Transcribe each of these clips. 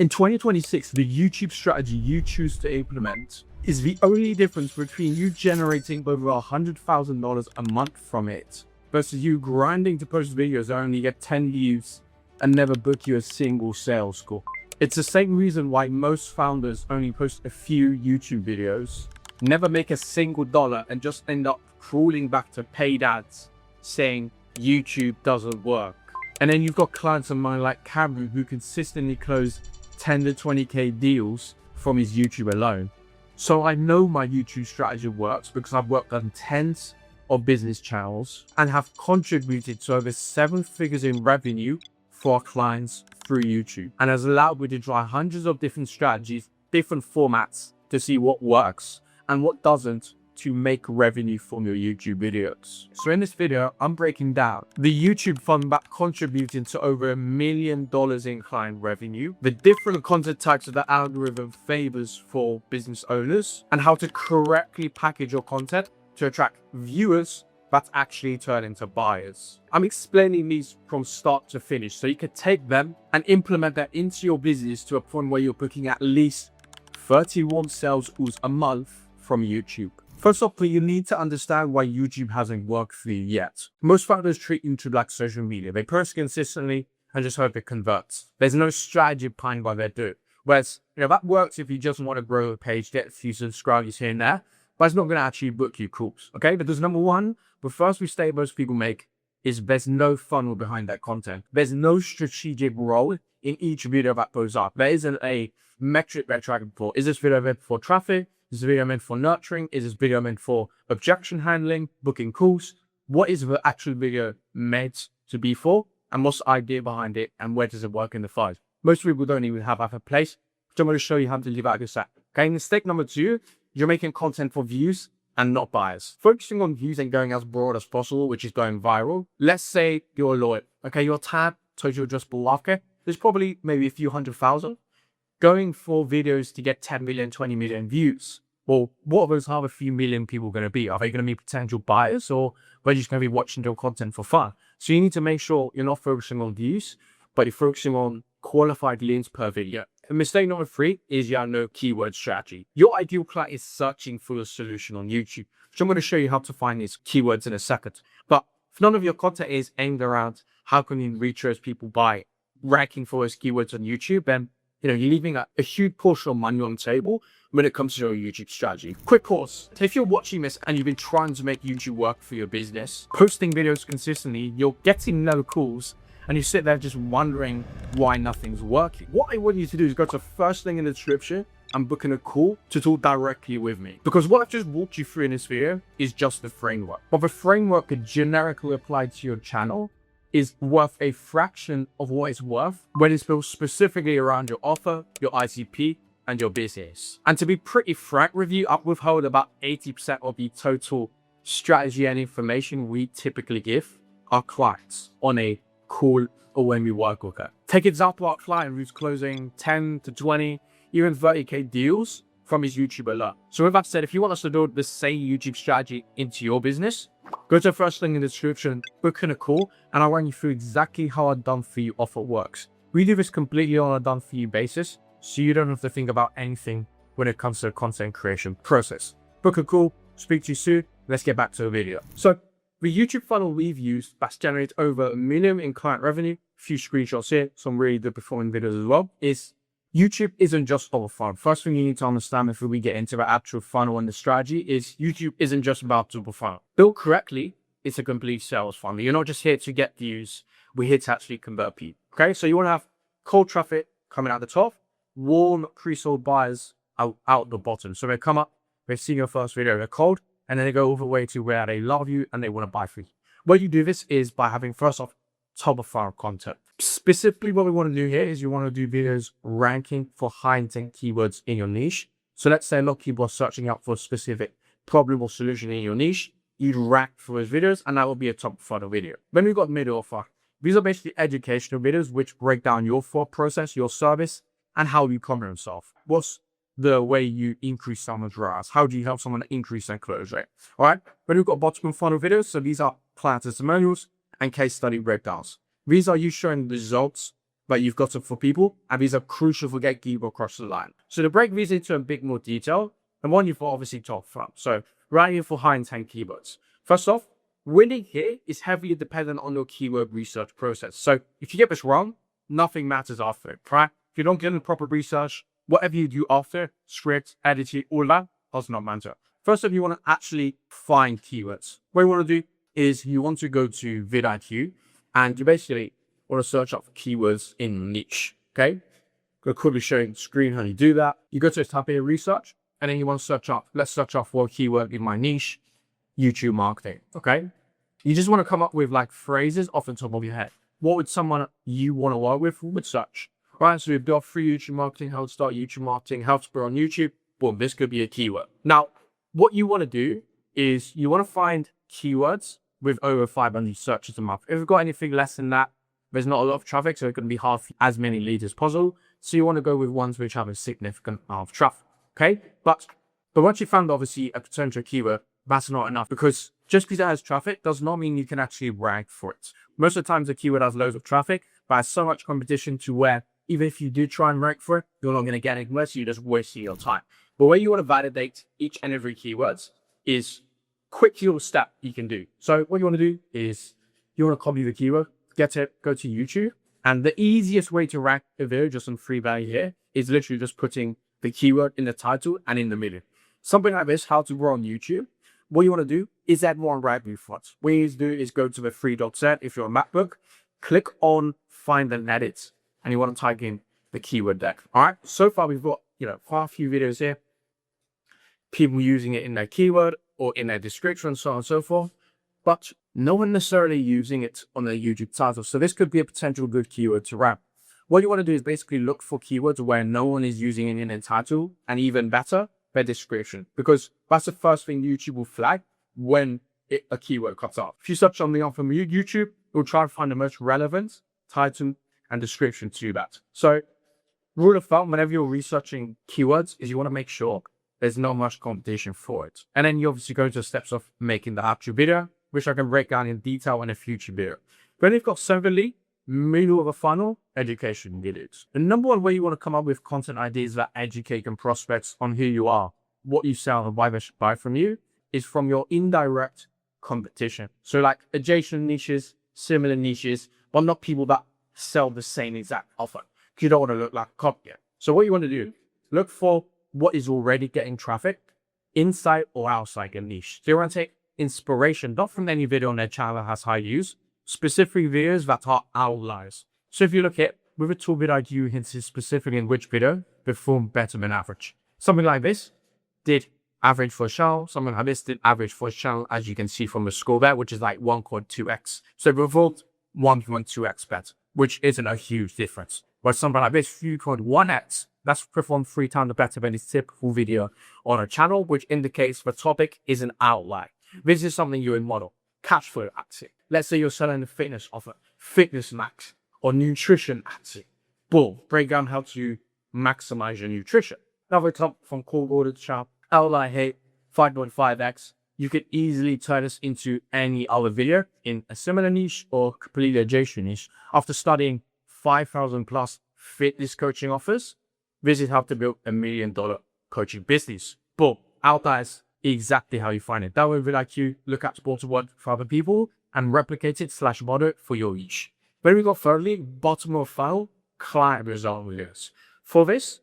In 2026, the YouTube strategy you choose to implement is the only difference between you generating over $100,000 a month from it versus you grinding to post videos that only get 10 views and never book you a single sales call. It's the same reason why most founders only post a few YouTube videos, never make a single dollar, and just end up crawling back to paid ads saying YouTube doesn't work. And then you've got clients of mine like Cameron who consistently close 10 to 20K deals from his YouTube alone. So I know my YouTube strategy works because I've worked on tens of business channels and have contributed to over 7 figures in revenue for our clients through YouTube, and has allowed me to try hundreds of different strategies, different formats to see what works and what doesn't to make revenue from your YouTube videos. So in this video, I'm breaking down the YouTube funnel that contributing to over $1 million in client revenue, the different content types that the algorithm favors for business owners, and how to correctly package your content to attract viewers that actually turn into buyers. I'm explaining these from start to finish so you can take them and implement that into your business to a point where you're booking at least 31 sales calls a month from YouTube. First off, you need to understand why YouTube hasn't worked for you yet. Most founders treat YouTube like social media. They post consistently and just hope it converts. There's no strategy behind what they do. Whereas, that works if you just want to grow a page, get a few subscribers here and there, but it's not going to actually book you calls, okay? Because number one, the first mistake most people make is there's no funnel behind that content. There's no strategic role in each video that goes up. There isn't a metric they're tracking for. Is this video meant for traffic? Is this video meant for nurturing? Is this video meant for objection handling, booking calls? What is the actual video meant to be for? And what's the idea behind it? And where does it work in the files? Most people don't even have that in place. So I'm going to show you how to leave out this set. Okay, mistake number 2, you're making content for views and not buyers. Focusing on views and going as broad as possible, which is going viral. Let's say you're a lawyer. Okay, your tab, total addressable market, there's probably maybe a few 100,000. Going for videos to get 10 million, 20 million views. Well, what are those half a few million people going to be? Are they going to be potential buyers, or are they just going to be watching your content for fun? So you need to make sure you're not focusing on views, but you're focusing on qualified leads per video. And mistake number 3 is you have no keyword strategy. Your ideal client is searching for a solution on YouTube. So I'm going to show you how to find these keywords in a second. But if none of your content is aimed around how can you reach those people by ranking for those keywords on YouTube, then you're leaving a huge portion of money on the table when it comes to your YouTube strategy. Quick pause. So if you're watching this and you've been trying to make YouTube work for your business, posting videos consistently, you're getting no calls, and you sit there just wondering why nothing's working. What I want you to do is go to the first link in the description and book in a call to talk directly with me. Because what I've just walked you through in this video is just the framework. But the framework could generically apply to your channel is worth a fraction of what it's worth when it's built specifically around your offer, your ICP, and your business. And to be pretty frank with you, I've withheld about 80% of the total strategy and information we typically give our clients on a call or when we work with her. Take example, our client who's closing 10 to 20, even 30K deals from his YouTube alone. So with that said, if you want us to build the same YouTube strategy into your business, go to the first link in the description, book in a call, and I'll run you through exactly how a done-for-you offer works. We do this completely on a done-for-you basis, so you don't have to think about anything when it comes to the content creation process. Book a call, speak to you soon, let's get back to the video. So the YouTube funnel we've used that's generated over $1 million in client revenue, a few screenshots here, some really good performing videos as well, is YouTube isn't just about a funnel. First thing you need to understand before we get into the actual funnel and the strategy is YouTube isn't just about top of funnel. Built correctly, it's a complete sales funnel. You're not just here to get views. We're here to actually convert people. Okay, so you want to have cold traffic coming out the top, warm pre-sold buyers out the bottom. So they come up, they see your first video, they're cold, and then they go all the way to where they love you and they want to buy from you. Way you do this is by having, first off, top of funnel content. Specifically, what we want to do here is you want to do videos ranking for high intent keywords in your niche. So let's say a lot of people are searching out for a specific problem or solution in your niche. You'd rank for those videos, and that will be a top of funnel video. Then we've got middle of funnel. These are basically educational videos which break down your thought process, your service, and how you come yourself. What's the way you increase someone's ROAS? How do you help someone increase their close rate? All right. Then we've got bottom of funnel videos. So these are client testimonials and case study breakdowns. These are you showing the results but you've got them for people, and these are crucial for getting people across the line. So to break these into a bit more detail, and one you've obviously talked from. So right here for high intent keywords. First off, winning here is heavily dependent on your keyword research process. So if you get this wrong, nothing matters after it, right? If you don't get the proper research, whatever you do after, script, editing, all that does not matter. First off, you want to actually find keywords. What you want to do is you want to go to vidIQ, and you basically want to search up keywords in niche, okay? I'll quickly show you on the screen how you do that. You go to the tab here, research, and then you want to search up, let's search up for a keyword in my niche, YouTube marketing, okay? You just want to come up with like phrases off the top of your head. What would someone you want to work with search? Right, so we've got free YouTube marketing, how to start YouTube marketing, how to grow on YouTube. Boom, this could be a keyword. Now, what you want to do is you want to find keywords with over 500 searches a month. If you've got anything less than that, there's not a lot of traffic, so it can be half as many leads as possible. So you want to go with ones which have a significant amount of traffic, okay? But once you found obviously a potential keyword, that's not enough, because just because it has traffic does not mean you can actually rank for it. Most of the times the keyword has loads of traffic, but has so much competition to where even if you do try and rank for it, you're not going to get it unless you're just wasting your time. But where you want to validate each and every keywords is quick little step you can do. So what you want to do is you want to copy the keyword, get it, go to YouTube. And the easiest way to rank a video just on free value here is literally just putting the keyword in the title and in the middle. Something like this, how to grow on YouTube. What you want to do is add one right-view fonts. What you need to do is go to the three dot set if you're a MacBook, click on find and edit, and you want to type in the keyword deck. All right. So far, we've got, quite a few videos here. People using it in their keyword or in their description, so on and so forth. But no one necessarily using it on their YouTube title. So this could be a potential good keyword to rank. What you want to do is basically look for keywords where no one is using it in their title, and even better, their description, because that's the first thing YouTube will flag when a keyword comes up. If you search something up from YouTube, it will try to find the most relevant title and description to that. So rule of thumb, whenever you're researching keywords, is you want to make sure there's not much competition for it. And then you obviously go to the steps of making the actual video, which I can break down in detail in a future video. Then you've got secondly, middle of a funnel, education needed. The number one way you want to come up with content ideas that educate and prospects on who you are, what you sell, and why they should buy from you is from your indirect competition. So like adjacent niches, similar niches, but not people that sell the same exact offer. You don't want to look like a copycat. So what you want to do, look for what is already getting traffic inside or outside your niche. So you want to take inspiration, not from any video on their channel that has high views, specific videos that are outliers. So if you look at, with a tool vidIQ hints specifically in which video performed better than average. Something like this did average for a channel, something like this did average for a channel, as you can see from the score there, which is like 1.2x. So it performed 1.2x better, which isn't a huge difference. But something like this, 3.1x, that's performed 3 times better than its typical video on a channel, which indicates the topic is an outlier. This is something you would model. Cash flow acting. Let's say you're selling a fitness offer, fitness max, or nutrition acting. Boom, break down how to maximize your nutrition. Another top from cold order chart, outlier here, 5.5x. You could easily turn this into any other video in a similar niche or completely adjacent niche. After studying 5,000 plus fitness coaching offers, this is how to build $1 million coaching business. Boom, outliers, exactly how you find it. That way vidIQ, look at sport work for other people and replicate it / model it for your niche. Then we got thirdly, bottom of funnel, client result videos. For this,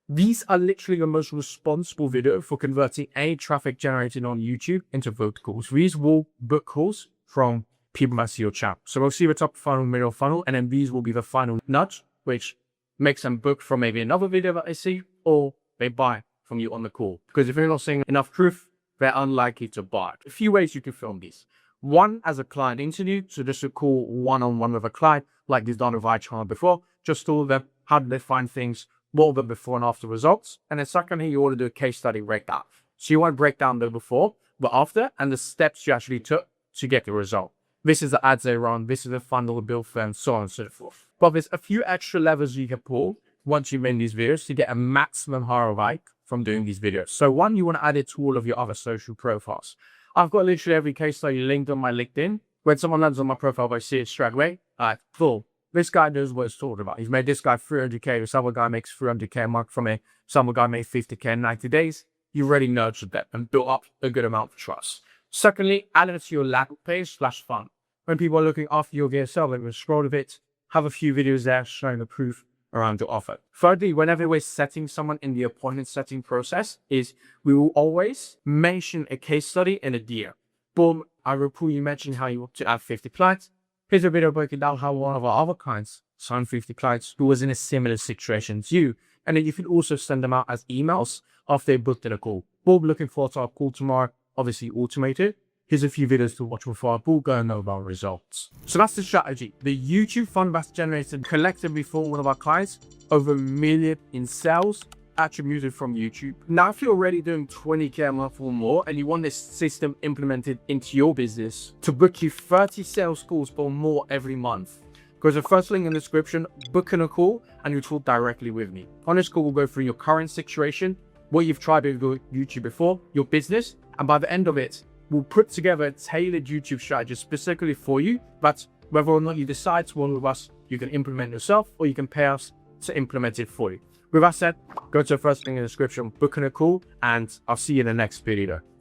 these are literally the most responsible video for converting any traffic generated on YouTube into booked calls. These will book calls from people that see your channel. So we'll see the top funnel, middle funnel, and then these will be the final nudge, which makes them book from maybe another video that they see, or they buy from you on the call. Because if you're not saying enough proof, they're unlikely to buy it. A few ways you can film these. One, as a client interview, so just a call one-on-one with a client, like this done with iChannel before, just told them how did they find things, what were the before and after results. And then secondly, you want to do a case study breakdown. So you want to break down the before, the after, and the steps you actually took to get the result. This is the ads they run, this is the funnel build for, and so on and so forth. But there's a few extra levers you can pull once you've made these videos to get a maximum ROI from doing these videos. So one, you want to add it to all of your other social profiles. I've got literally every case study linked on my LinkedIn. When someone lands on my profile, they see it straight away. All right, cool. this guy knows what he's talking about. He's made this guy 300K, this other guy makes 300K a month from it, some other guy made 50K in 90 days. You already nurtured them and built up a good amount of trust. Secondly, add it to your landing page / fun. When people are looking after your VSL, they will scroll a bit, have a few videos there showing the proof around the offer. Thirdly, whenever we're setting someone in the appointment setting process, we will always mention a case study in a DM. Boom, I report you mentioned how you want to add 50 clients. Here's a video breaking down how one of our other clients signed 50 clients who was in a similar situation to you. And then you can also send them out as emails after they booked in a call. Boom, looking forward to our call tomorrow, obviously automated. Here's a few videos to watch before our ball go and know about results. So that's the strategy. The YouTube fund that's generated collectively for one of our clients over $1 million in sales attributed from YouTube. Now, if you're already doing 20K a month or more and you want this system implemented into your business to book you 30 sales calls or more every month, go to the first link in the description, book in a call, and you'll talk directly with me. On this call, we'll go through your current situation, what you've tried with YouTube before, your business, and by the end of it, we'll put together a tailored YouTube strategy specifically for you. But whether or not you decide to work with us, you can implement yourself or you can pay us to implement it for you. With that said, go to the first link in the description, book in a call, and I'll see you in the next video.